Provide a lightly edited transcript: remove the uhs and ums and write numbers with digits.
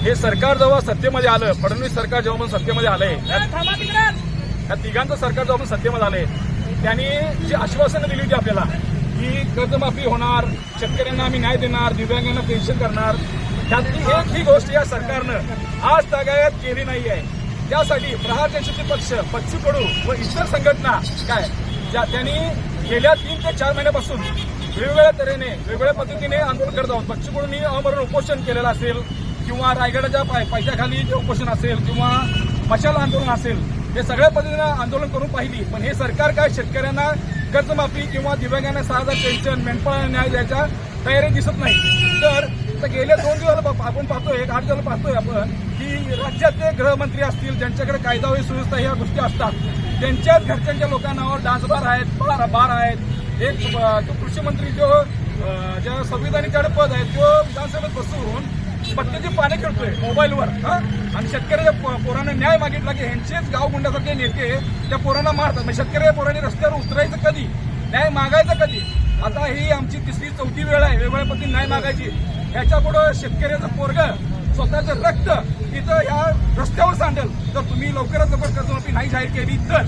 हे सरकार जेव्हा सत्तेमध्ये आलं, फडणवीस सरकार जेव्हा सत्तेमध्ये आलंय, या तिघांचं सरकार जेव्हा सत्तेमध्ये आलंय, त्यांनी जी आश्वासनं दिली होती आपल्याला की कर्जमाफी होणार, शेतकऱ्यांना आम्ही न्याय देणार, दिव्यांगांना पेन्शन करणार, त्यातली एकही गोष्ट या सरकारनं आज तागायत केली नाही आहे. त्यासाठी प्रहार जनशक्ती पक्ष, बच्चू कडू व इतर संघटना त्यांनी गेल्या 3 ते 4 महिन्यापासून वेगवेगळ्या तऱ्हेने वेगवेगळ्या पद्धतीने आंदोलन करत आहोत. बच्चू कडूंनी अमरण उपोषण केलेलं असेल किंवा रायगडाच्या पायथ्याखाली जे उपोषण असेल किंवा मशाल आंदोलन असेल, हे सगळ्या पद्धतीनं आंदोलन करून पाहिली. पण हे सरकार काय शेतकऱ्यांना कर्जमाफी किंवा दिव्यांगांना 6,000 पेन्शन, मेंढपाळांना न्याय द्यायच्या तयारी दिसत नाही. तर गेल्या 2 दिवस आपण पाहतोय, 8 दिवस पाहतोय आपण की राज्यातले गृहमंत्री असतील, ज्यांच्याकडे कायदा व सुव्यवस्था ह्या गोष्टी असतात, त्यांच्याच घरच्यांच्या लोकांनावर डान्स बार आहेत, बार आहेत. एक तो कृषी मंत्री ज्या संविधानिक पद आहे तो विधानसभेत बसून पत्त्याची पाने खेळतोय मोबाईलवर, आणि शेतकऱ्याच्या पोरांना न्याय मागितला की ह्यांचेच गावगुंडासारखे नेते त्या पोरांना मारतात. मग शेतकऱ्या पोरांनी रस्त्यावर उतरायचं कधी, न्याय मागायचं कधी? आता ही आमची 3री-4थी वेळ आहे वेगवेगळ्या पद्धतीने न्याय मागायची. ह्याच्यापुढं शेतकऱ्याचं पोरगं स्वतःचं रक्त इथं या रस्त्यावर सांडेल जर तुम्ही लवकरात लवकर कर्जमाफी नाही जाहीर केली तर.